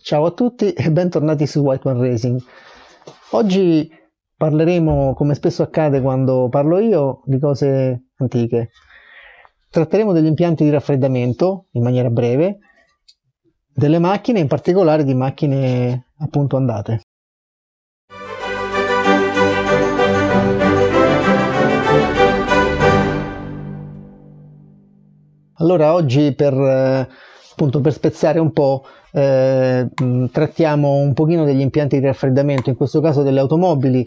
Ciao a tutti e bentornati su White One Racing. Oggi parleremo, come spesso accade quando parlo io, di cose antiche. Tratteremo degli impianti di raffreddamento in maniera breve, delle macchine, in particolare di macchine appunto andate. Allora oggi appunto per spezzare un po' trattiamo un pochino degli impianti di raffreddamento, in questo caso delle automobili,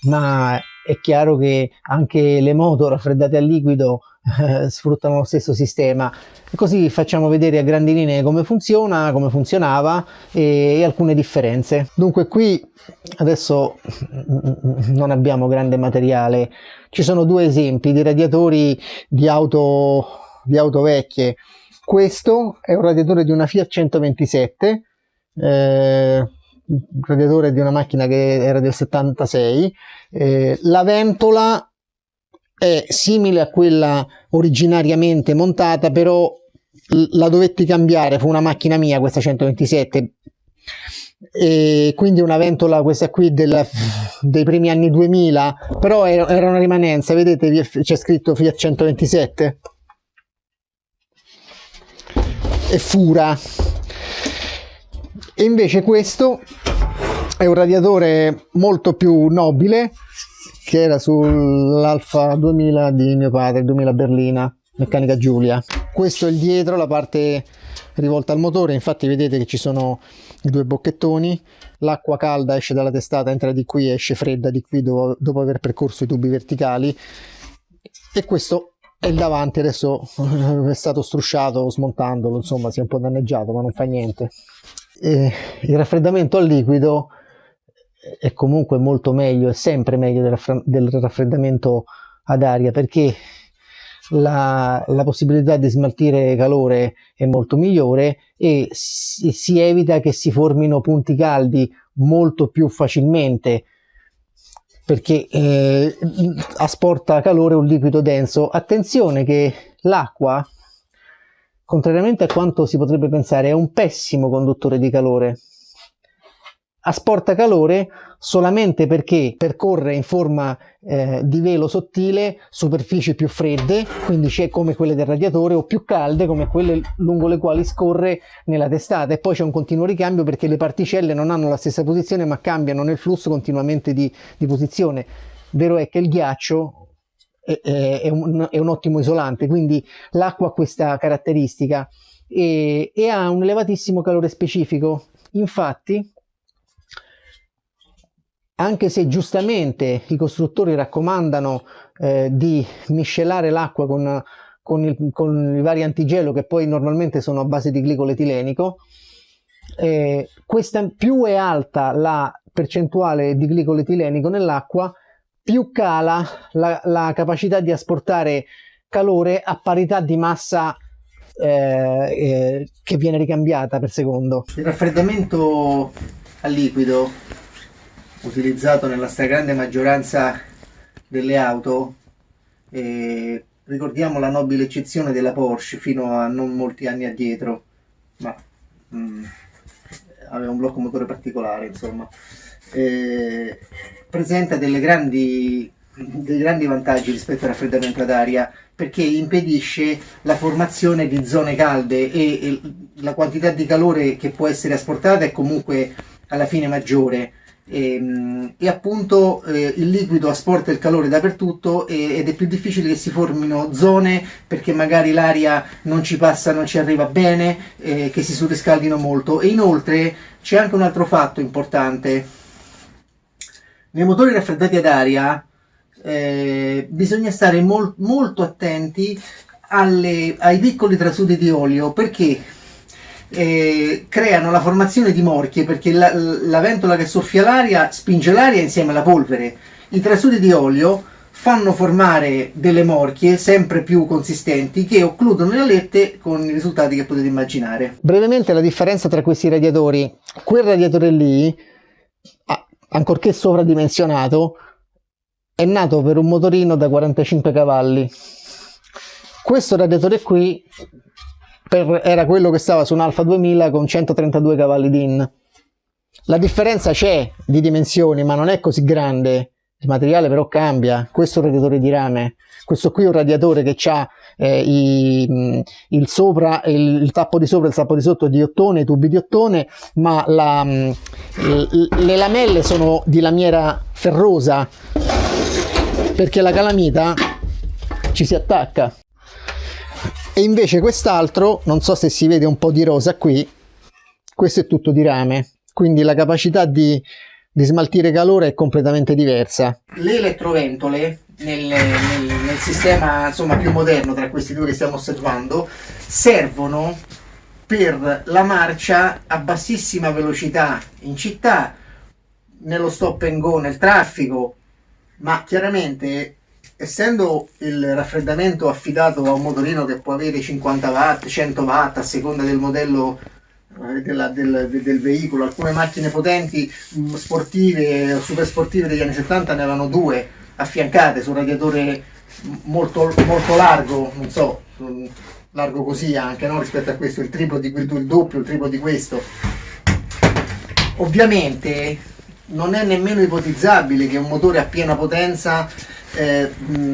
ma è chiaro che anche le moto raffreddate a liquido sfruttano lo stesso sistema, e così facciamo vedere a grandi linee come funziona, come funzionava e alcune differenze. Dunque qui adesso non abbiamo grande materiale, ci sono due esempi di radiatori di auto vecchie. Questo è un radiatore di una Fiat 127, radiatore di una macchina che era del 76. La ventola è simile a quella originariamente montata, però la dovetti cambiare, fu una macchina mia questa 127, e quindi una ventola questa qui dei primi anni 2000, però era una rimanenza, vedete c'è scritto Fiat 127 e fura. E invece questo è un radiatore molto più nobile, che era sull'Alfa 2000 di mio padre, 2000 berlina, meccanica Giulia. Questo è il dietro, la parte rivolta al motore, infatti vedete che ci sono i due bocchettoni, l'acqua calda esce dalla testata, entra di qui e esce fredda di qui dopo aver percorso i tubi verticali, e questo è il davanti. Adesso è stato strusciato smontandolo, insomma si è un po' danneggiato, ma non fa niente. Il raffreddamento a liquido è comunque molto meglio, è sempre meglio del raffreddamento ad aria, perché la possibilità di smaltire calore è molto migliore e si evita che si formino punti caldi molto più facilmente, perché asporta calore un liquido denso. Attenzione che l'acqua, contrariamente a quanto si potrebbe pensare, è un pessimo conduttore di calore. Asporta calore solamente perché percorre in forma di velo sottile superfici più fredde, quindi c'è come quelle del radiatore, o più calde come quelle lungo le quali scorre nella testata, e poi c'è un continuo ricambio perché le particelle non hanno la stessa posizione ma cambiano nel flusso continuamente di posizione. Vero è che il ghiaccio è un ottimo isolante, quindi l'acqua ha questa caratteristica e ha un elevatissimo calore specifico. Infatti, anche se giustamente i costruttori raccomandano di miscelare l'acqua con i vari antigelo, che poi normalmente sono a base di glicolo etilenico, più è alta la percentuale di glicolo etilenico nell'acqua, più cala la capacità di asportare calore a parità di massa che viene ricambiata per secondo. Il raffreddamento a liquido, utilizzato nella stragrande maggioranza delle auto, ricordiamo la nobile eccezione della Porsche fino a non molti anni addietro, ma aveva un blocco motore particolare, insomma, presenta dei grandi vantaggi rispetto al raffreddamento ad aria, perché impedisce la formazione di zone calde e la quantità di calore che può essere asportata è comunque alla fine maggiore. E appunto il liquido asporta il calore dappertutto ed è più difficile che si formino zone, perché magari l'aria non ci passa, non ci arriva bene, che si surriscaldino molto. E inoltre c'è anche un altro fatto importante: nei motori raffreddati ad aria bisogna stare molto attenti ai piccoli trasudi di olio, perché creano la formazione di morchie, perché la ventola che soffia l'aria spinge l'aria insieme alla polvere. I trasudi di olio fanno formare delle morchie sempre più consistenti che occludono le alette, con i risultati che potete immaginare. Brevemente la differenza tra questi radiatori: quel radiatore lì, ancorché sovradimensionato, è nato per un motorino da 45 cavalli. Questo radiatore qui era quello che stava su un Alfa 2000 con 132 cavalli DIN. La differenza c'è di dimensioni, ma non è così grande. Il materiale però cambia. Questo è un radiatore di rame, questo qui è un radiatore che ha il tappo di sopra e il tappo di sotto di ottone, i tubi di ottone, ma le lamelle sono di lamiera ferrosa, perché la calamita ci si attacca. E invece quest'altro, non so se si vede un po' di rosa qui, questo è tutto di rame, quindi la capacità di smaltire calore è completamente diversa. Le elettroventole nel sistema, insomma, più moderno tra questi due che stiamo osservando servono per la marcia a bassissima velocità in città, nello stop and go, nel traffico, ma chiaramente essendo il raffreddamento affidato a un motorino che può avere 50 watt, 100 watt a seconda del modello del veicolo, alcune macchine potenti sportive o super sportive degli anni 70 ne avevano due affiancate su un radiatore molto, molto largo, non so, largo così anche, no? Rispetto a questo, il triplo di il doppio, il triplo di questo. Ovviamente non è nemmeno ipotizzabile che un motore a piena potenza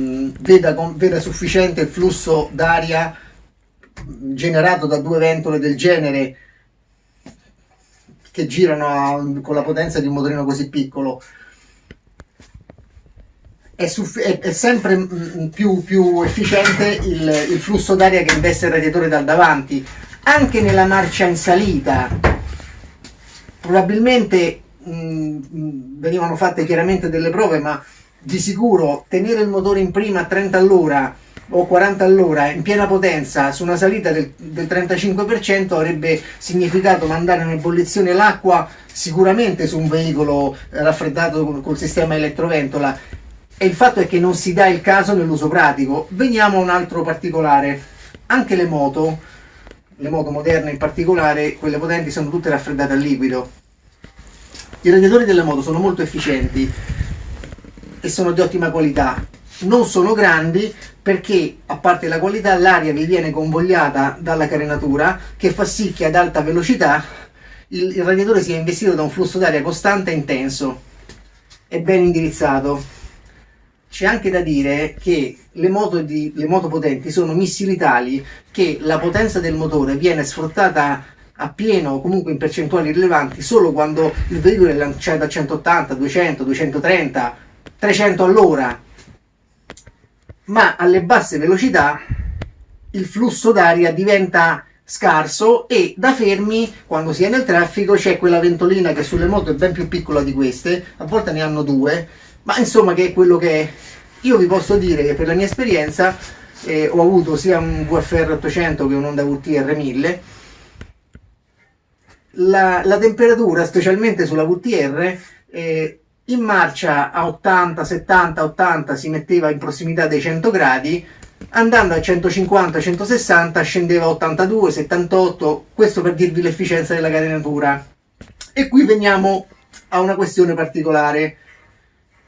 veda sufficiente il flusso d'aria generato da due ventole del genere che girano con la potenza di un motorino così piccolo. È sempre più efficiente il flusso d'aria che investe il radiatore dal davanti. Anche nella marcia in salita probabilmente venivano fatte chiaramente delle prove, ma di sicuro tenere il motore in prima a 30 all'ora o 40 all'ora in piena potenza su una salita del 35% avrebbe significato mandare in ebollizione l'acqua sicuramente su un veicolo raffreddato col sistema elettroventola, e il fatto è che non si dà il caso nell'uso pratico. Veniamo a un altro particolare: anche le moto moderne in particolare, quelle potenti, sono tutte raffreddate a liquido. I radiatori delle moto sono molto efficienti e sono di ottima qualità, non sono grandi perché, a parte la qualità, l'aria vi viene convogliata dalla carenatura, che fa sì che ad alta velocità il radiatore sia investito da un flusso d'aria costante e intenso e ben indirizzato. C'è anche da dire che le moto potenti sono missili tali che la potenza del motore viene sfruttata a pieno o comunque in percentuali rilevanti solo quando il veicolo è lanciato a 180, 200, 230, 300 all'ora. Ma alle basse velocità il flusso d'aria diventa scarso e da fermi, quando si è nel traffico, c'è quella ventolina che sulle moto è ben più piccola di queste, a volte ne hanno due, ma insomma che è quello che è. Io vi posso dire che per la mia esperienza ho avuto sia un VFR 800 che un Honda VTR 1000. La temperatura, specialmente sulla VTR, in marcia a 80, 70, 80 si metteva in prossimità dei 100 gradi, andando a 150, 160 scendeva a 82, 78, questo per dirvi l'efficienza della carenatura. E qui veniamo a una questione particolare.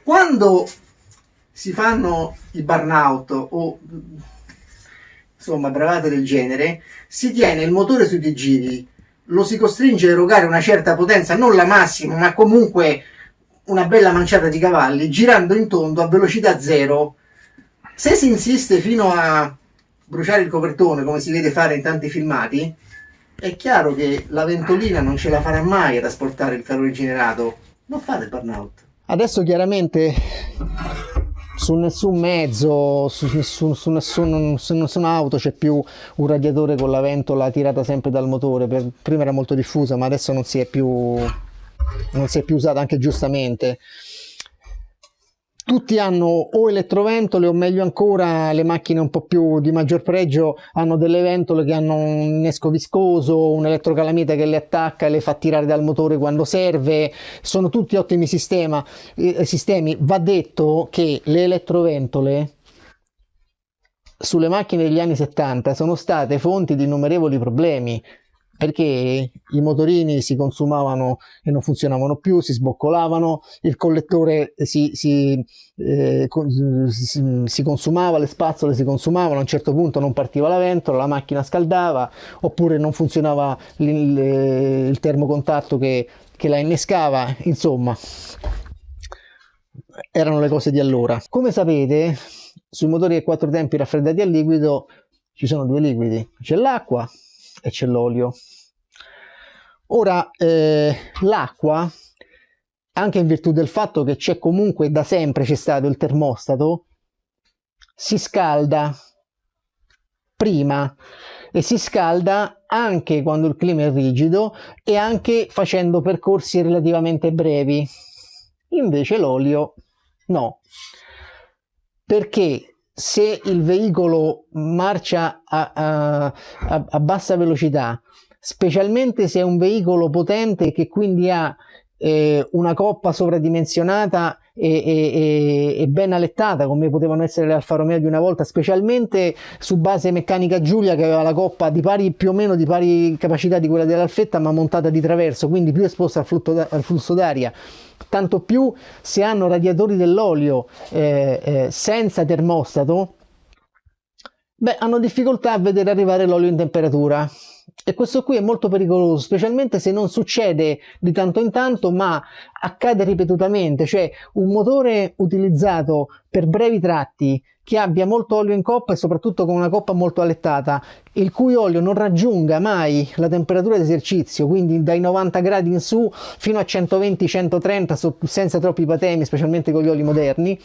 Quando si fanno i burnout o insomma bravate del genere, si tiene il motore sui dei giri, lo si costringe a erogare una certa potenza, non la massima, ma comunque una bella manciata di cavalli, girando in tondo a velocità zero. Se si insiste fino a bruciare il copertone, come si vede fare in tanti filmati, è chiaro che la ventolina non ce la farà mai a trasportare il calore generato. Non fate burnout. Adesso chiaramente su nessun mezzo, su nessuna auto c'è più un radiatore con la ventola tirata sempre dal motore. Prima era molto diffusa, ma adesso non si è più usata, anche giustamente. Tutti hanno o elettroventole, o meglio ancora le macchine un po' più di maggior pregio hanno delle ventole che hanno un innesco viscoso, un elettrocalamita che le attacca e le fa tirare dal motore quando serve. Sono tutti ottimi sistemi. Va detto che le elettroventole sulle macchine degli anni 70 sono state fonti di innumerevoli problemi. perché i motorini si consumavano e non funzionavano più, si sboccolavano, il collettore si consumava, le spazzole si consumavano, a un certo punto non partiva la ventola, la macchina scaldava, oppure non funzionava il termocontatto che la innescava, insomma, erano le cose di allora. Come sapete, sui motori a 4 tempi raffreddati a liquido ci sono due liquidi, c'è l'acqua e c'è l'olio. Ora, l'acqua, anche in virtù del fatto che c'è comunque da sempre c'è stato il termostato, si scalda prima e si scalda anche quando il clima è rigido e anche facendo percorsi relativamente brevi. Invece l'olio no, perché se il veicolo marcia a bassa velocità, specialmente se è un veicolo potente che quindi ha una coppa sovradimensionata e ben allettata, come potevano essere le Alfa Romeo di una volta, specialmente su base meccanica Giulia, che aveva la coppa di pari, più o meno di pari capacità di quella dell'Alfetta, ma montata di traverso, quindi più esposta al flusso d'aria. Tanto più se hanno radiatori dell'olio senza termostato, beh, hanno difficoltà a vedere arrivare l'olio in temperatura. E questo qui è molto pericoloso, specialmente se non succede di tanto in tanto, ma accade ripetutamente, cioè un motore utilizzato per brevi tratti che abbia molto olio in coppa e soprattutto con una coppa molto allettata, il cui olio non raggiunga mai la temperatura di esercizio, quindi dai 90 gradi in su fino a 120-130 senza troppi patemi, specialmente con gli oli moderni,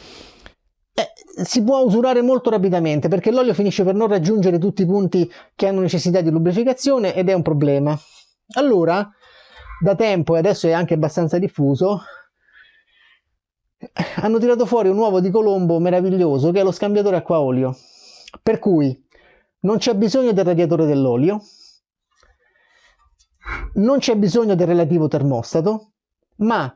si può usurare molto rapidamente, perché l'olio finisce per non raggiungere tutti i punti che hanno necessità di lubrificazione ed è un problema. Allora, da tempo, e adesso è anche abbastanza diffuso, hanno tirato fuori un uovo di Colombo meraviglioso che è lo scambiatore acqua-olio, per cui non c'è bisogno del radiatore dell'olio, non c'è bisogno del relativo termostato, ma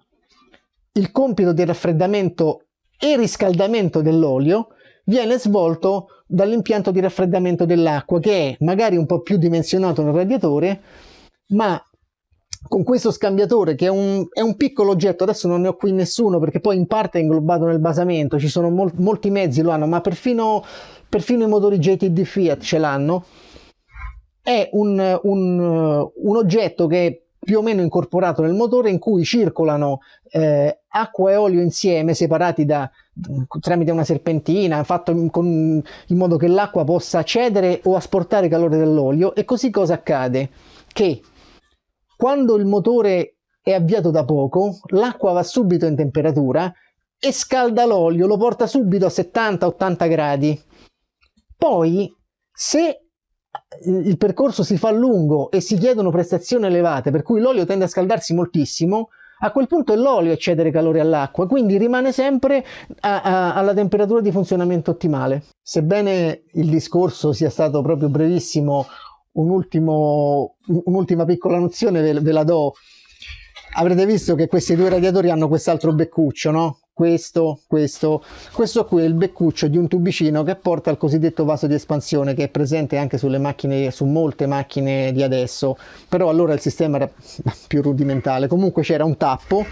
il compito di raffreddamento e riscaldamento dell'olio viene svolto dall'impianto di raffreddamento dell'acqua, che è magari un po' più dimensionato nel radiatore, ma con questo scambiatore, che è un piccolo oggetto, adesso non ne ho qui nessuno perché poi in parte è inglobato nel basamento, ci sono molti mezzi lo hanno, ma perfino i motori JTD Fiat ce l'hanno, è un oggetto che è più o meno incorporato nel motore, in cui circolano acqua e olio insieme, separati tramite una serpentina, fatto in modo che l'acqua possa cedere o asportare il calore dell'olio. E così cosa accade? Che quando il motore è avviato da poco, l'acqua va subito in temperatura e scalda l'olio, lo porta subito a 70-80 gradi. Poi, se il percorso si fa lungo e si chiedono prestazioni elevate, per cui l'olio tende a scaldarsi moltissimo, a quel punto è l'olio a cedere calore all'acqua, quindi rimane sempre alla temperatura di funzionamento ottimale. Sebbene il discorso sia stato proprio brevissimo, un'ultima piccola nozione ve la do. Avrete visto che questi due radiatori hanno quest'altro beccuccio, no? Questo qui è il beccuccio di un tubicino che porta al cosiddetto vaso di espansione, che è presente anche sulle macchine, su molte macchine di adesso, però allora il sistema era più rudimentale. Comunque c'era un tappo,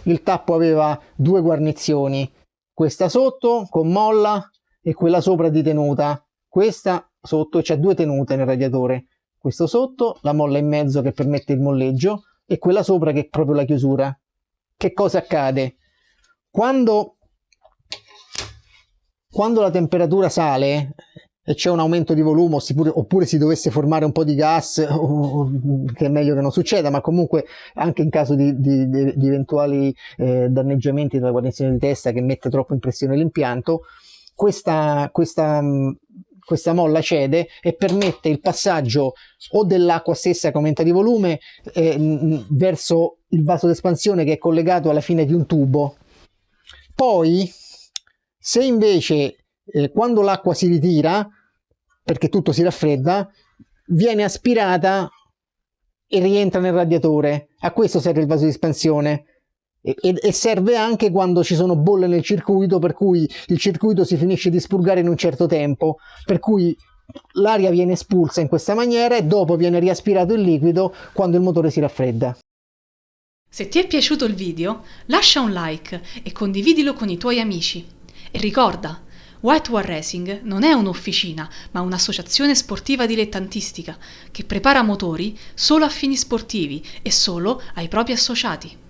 il tappo aveva due guarnizioni, questa sotto con molla e quella sopra di tenuta. Questa sotto, c'è due tenute nel radiatore, questo sotto, la molla in mezzo che permette il molleggio, e quella sopra che è proprio la chiusura. Che cosa accade? Quando la temperatura sale e c'è un aumento di volume, oppure si dovesse formare un po' di gas, che è meglio che non succeda, ma comunque anche in caso di eventuali danneggiamenti della guarnizione di testa che mette troppo in pressione l'impianto, questa molla cede e permette il passaggio o dell'acqua stessa che aumenta di volume verso il vaso d'espansione, che è collegato alla fine di un tubo. Poi, se invece quando l'acqua si ritira, perché tutto si raffredda, viene aspirata e rientra nel radiatore. A questo serve il vaso di espansione. E serve anche quando ci sono bolle nel circuito, per cui il circuito si finisce di spurgare in un certo tempo, per cui l'aria viene espulsa in questa maniera e dopo viene riaspirato il liquido quando il motore si raffredda. Se ti è piaciuto il video, lascia un like e condividilo con i tuoi amici. E ricorda, White War Racing non è un'officina, ma un'associazione sportiva dilettantistica che prepara motori solo a fini sportivi e solo ai propri associati.